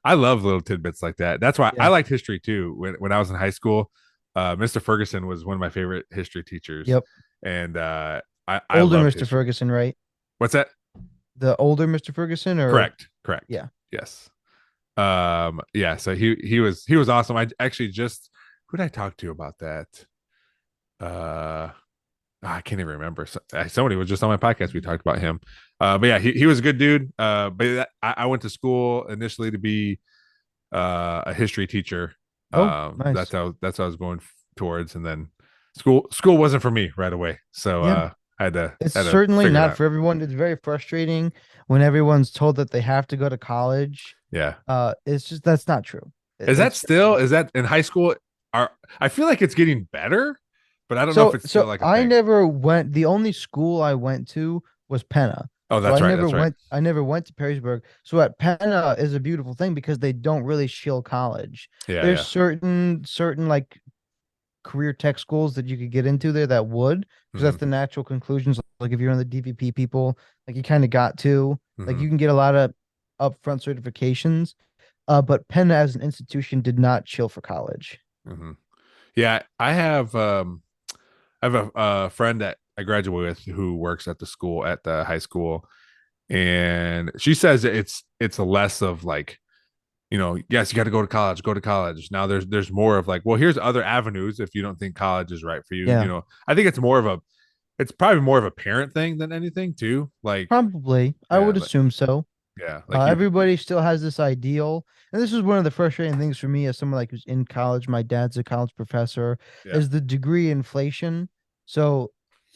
I love little tidbits like that. That's why I yeah. liked history too. When I was in high school, Mr. Ferguson was one of my favorite history teachers, Yep. and I Older loved Mr. history. Ferguson, right? What's that? The older Mr. Ferguson or Correct, correct. yeah. Yes. Yeah. So he was awesome. I actually just who did I talk to about that? Uh, I can't even remember. Somebody was just on my podcast. We talked about him. But yeah, he was a good dude. I went to school initially to be a history teacher. Oh, nice. That's what I was going towards, and then school wasn't for me right away. So Yeah. I It's had to certainly figure it not out. for everyone. It's very frustrating when everyone's told that they have to go to college. Yeah. It's just that's not true. Is that It's just still not. is that in high school? Are I feel like it's getting better, but I don't know if So it's still so like a I thing. never went. The only school I went to was Penta. Oh, So that's right. That's right. I never went to Perrysburg. So at Penta is a beautiful thing because they don't really shill college. Yeah, There's yeah. certain like career tech schools that you could get into there that would, because Hmm. that's the natural conclusions. Like if you're in the DVP people, like you kind of got to, like Hmm. you can get a lot of upfront certifications. But Penn as an institution did not chill for college. Hmm. Yeah, I have a friend that I graduated with who works at the school at the high school, and she says it's a less of like, yes, you got to go to college, go to college. Now there's more of like, well, here's other avenues if you don't think college is right for you. Yeah, I think it's probably more of a parent thing than anything too. Like, probably. I yeah, would assume so. like you, Everybody still has this ideal, and this is one of the frustrating things for me as someone like who's in college. My dad's a college professor. yeah, Is the degree inflation? So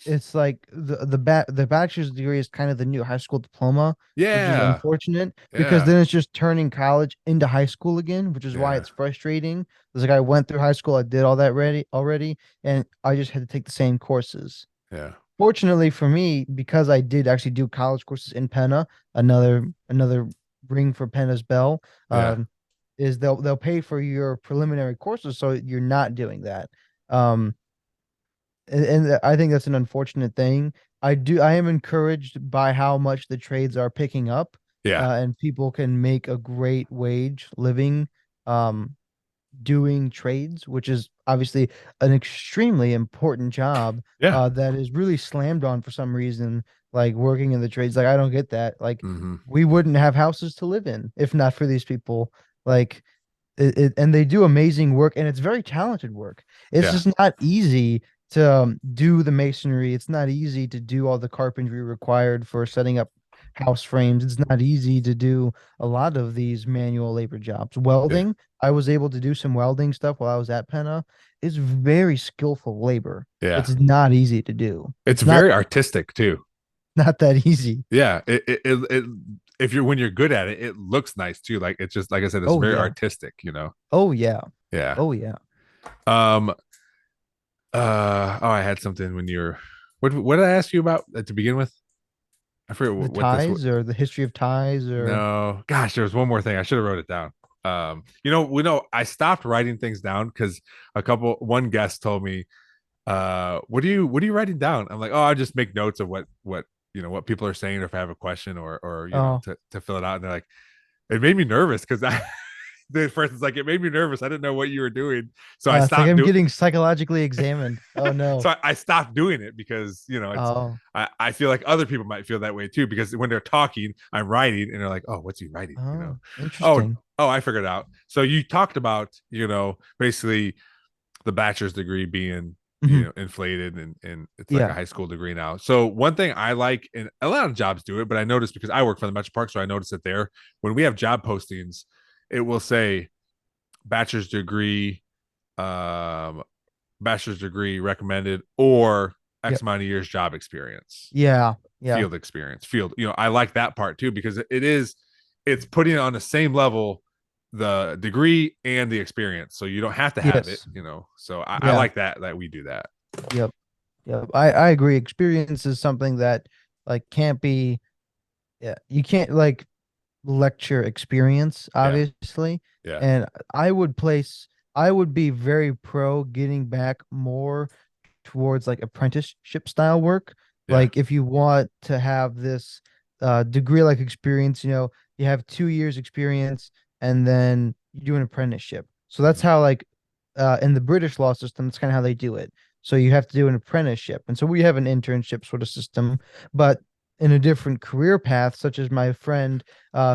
it's like the bachelor's degree is kind of the new high school diploma, which is yeah, unfortunate because yeah, then it's just turning college into high school again, which is why yeah, it's frustrating. It's like I went through high school, I did all that ready already, and I just had to take the same courses. yeah, Fortunately for me, because I did actually do college courses in Penna, another ring for Penna's bell, yeah, is they'll pay for your preliminary courses, so you're not doing that. Um, and I think that's an unfortunate thing. I am encouraged by how much the trades are picking up, yeah, and people can make a great wage living. Um, doing trades, which is obviously an extremely important job yeah. that is really slammed on for some reason, like working in the trades. Like I don't get that. Like Hmm. we wouldn't have houses to live in if not for these people. Like and they do amazing work and it's very talented work. It's Yeah, just not easy to do the masonry. It's not easy to do all the carpentry required for setting up house frames. It's not easy to do a lot of these manual labor jobs. yeah, Welding, I was able to do some welding stuff while I was at Penna. It's very skillful labor. yeah. It's not easy to do. It's It's not very artistic too. not that easy. Yeah, if you're when you're good at it, it looks nice too. Like it's just like I said, it's Oh very yeah. artistic. Oh yeah. Yeah. Oh yeah. Um. Oh, I had something when you were. What did I ask you about to begin with? I forget The what this was. ties or the history of ties or No, gosh, there was one more thing. I should have wrote it down. We know I stopped writing things down because one guest told me, what are you writing down? I'm like, oh, I just make notes of what people are saying, or if I have a question or oh to fill it out. And they're like, it made me nervous because I the person's like, it made me nervous. I didn't know what you were doing, so I It's like stopped I'm doing. getting psychologically examined. Oh no. So I stopped doing it because it's. Oh. I feel like other people might feel that way too, because when they're talking, I'm writing, and they're like, "Oh, what's he writing?" Oh, Oh, interesting. I figured it out. So you talked about basically the bachelor's degree being Mhm. inflated, and it's like a Yeah. high school degree now. So one thing I like, and a lot of jobs do it, but I noticed because I work for the Metro Park, so I noticed it there. When we have job postings, it will say bachelor's degree, um, bachelor's degree recommended, or X Yep. amount of years job experience, Yeah. Yeah. field experience, I like that part too, because it's putting it on the same level, the degree and the experience, so you don't have to have it. Yes. So I Yeah. like that we do that. Yep. Yep. I agree. Experience is something that like can't be, yeah, you can't like lecture experience, Yeah, obviously. yeah, And I would be very pro getting back more towards like apprenticeship style work. yeah, Like if you want to have this degree like experience, you have 2 years experience and then you do an apprenticeship. So that's how like in the British law system, that's kind of how they do it. So you have to do an apprenticeship. And so we have an internship sort of system, but in a different career path, such as my friend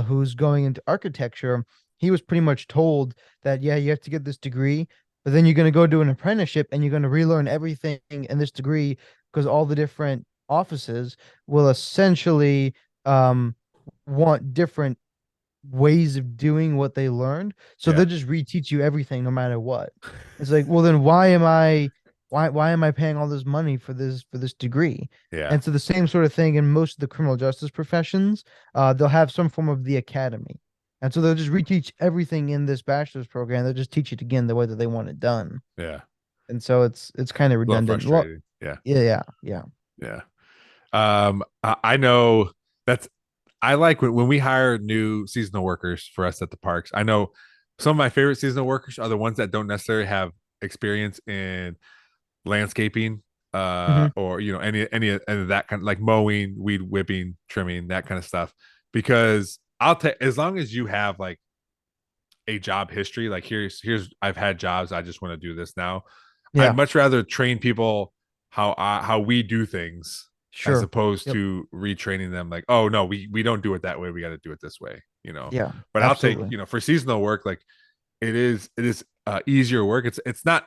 who's going into architecture, he was pretty much told that, yeah, you have to get this degree, but then you're going to go do an apprenticeship and you're going to relearn everything in this degree because all the different offices will essentially want different ways of doing what they learned. So yeah, they'll just reteach you everything no matter what. It's like, well, then why am I paying all this money for this degree? yeah, And so the same sort of thing in most of the criminal justice professions, they'll have some form of the academy. And so they'll just reteach everything in this bachelor's program. They'll just teach it again the way that they want it done. yeah. And so it's kind of A little redundant. Well, frustrating. Yeah, yeah. yeah. I know that's I like when we hire new seasonal workers for us at the parks. I know some of my favorite seasonal workers are the ones that don't necessarily have experience in landscaping, Hmm. or any of that kind of, like mowing, weed whipping, trimming, that kind of stuff. Because I'll take, as long as you have like a job history, like here's I've had jobs, I just want to do this now. I'd Yeah, much rather train people how we do things, as sure. opposed Yep. to retraining them, like, oh no, we don't do it that way, we got to do it this way. Yeah, But I'll take, absolutely. for seasonal work, like it is easier work. It's not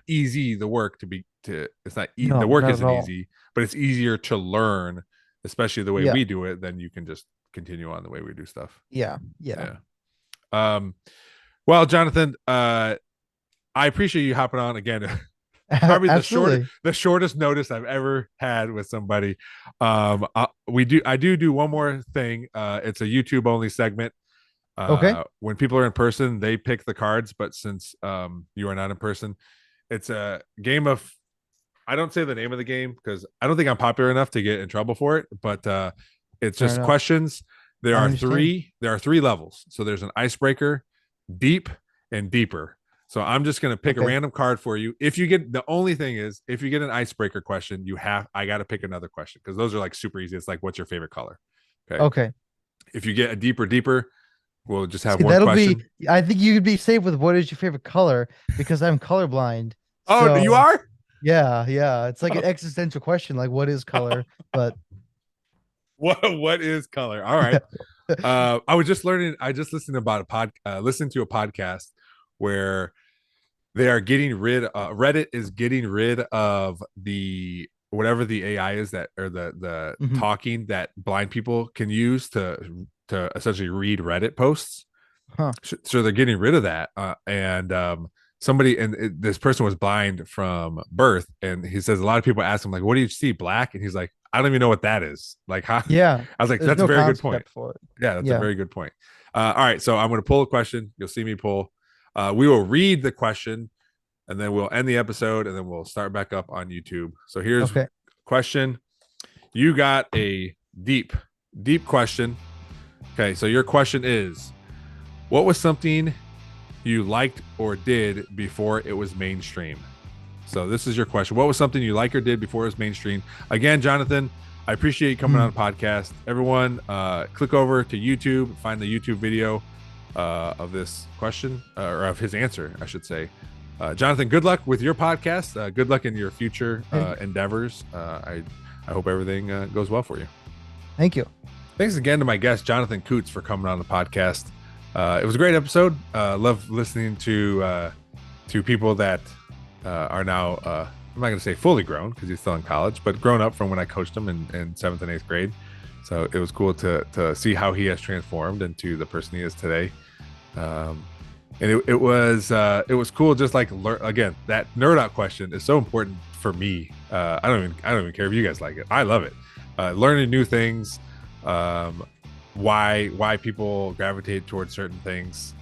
easy, the work it's not the No, work not at isn't all. easy, but it's easier to learn, especially the way Yeah, we do it, then you can just continue on the way we do stuff. yeah. Yeah. um well, Jonathan, I appreciate you hopping on again. Probably Absolutely. the shortest notice I've ever had with somebody. I do one more thing. It's a YouTube only segment. Okay. When people are in person, they pick the cards, but since you are not in person, it's a game of, I don't say the name of the game because I don't think I'm popular enough to get in trouble for it, but it's Fair just enough. questions. There I are understand. three levels. So there's an icebreaker, deep, and deeper. So I'm just going to pick a Okay. random card for you. If you get, the only thing is, if you get an icebreaker question, I got to pick another question, because those are like super easy. It's like, what's your favorite color? Okay. Okay. If you get a deeper, we'll just have See, one that'll be, question. I think you could be safe with what is your favorite color because I'm colorblind. Oh, you So, are? yeah. It's like an existential question, like what is color? But What is color? All right. I was just learning. I just listened to a podcast where they are getting rid. Reddit is getting rid of the whatever the AI is, that, or the mhm. talking that blind people can use to essentially read Reddit posts. Huh. So they're getting rid of that. And this person was blind from birth, and he says a lot of people ask him, like, "What do you see, black?" And he's like, "I don't even know what that is." Like, how? Yeah. I was like, There's "That's a no very good point." concept for it. Yeah, that's a Yeah. very good point. All right, so I'm going to pull a question. You'll see me pull. We will read the question, and then we'll end the episode, and then we'll start back up on YouTube. So here's Okay. question. You got a deep question. Okay, so your question is, what was something you liked or did before it was mainstream? So this is your question. What was something you liked or did before it was mainstream? Again, Jonathan, I appreciate you coming Mhm. on the podcast. Everyone, click over to YouTube, find the YouTube video, of this question, or of his answer, I should say. Jonathon, good luck with your podcast. Good luck in your future endeavors. I hope everything goes well for you. Thank you. Thanks again to my guest, Jonathon Kutz, for coming on the podcast. It was a great episode. Love listening to people that are now, I'm not going to say fully grown because he's still in college, but grown up from when I coached him in 7th and 8th grade. So it was cool to see how he has transformed into the person he is today. And it was cool. Just like again, that nerd out question is so important for me. I don't even care if you guys like it. I love it. Learning new things, why people gravitate towards certain things.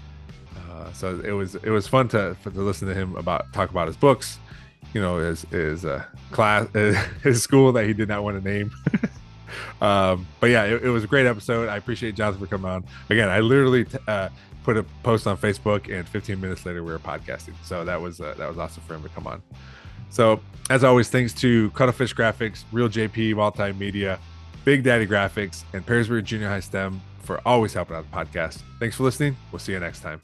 So it was fun to listen to him talk about his books, his class, his school that he did not want to name. But yeah, it was a great episode. I appreciate Jonathon for coming on. Again, I literally put a post on Facebook, and 15 minutes later we were podcasting. So that was awesome for him to come on. So as always, thanks to Cuttlefish Graphics, Real JP, Multimedia, Big Daddy Graphics, and Perrysburg Junior High STEM for always helping out the podcast. Thanks for listening. We'll see you next time.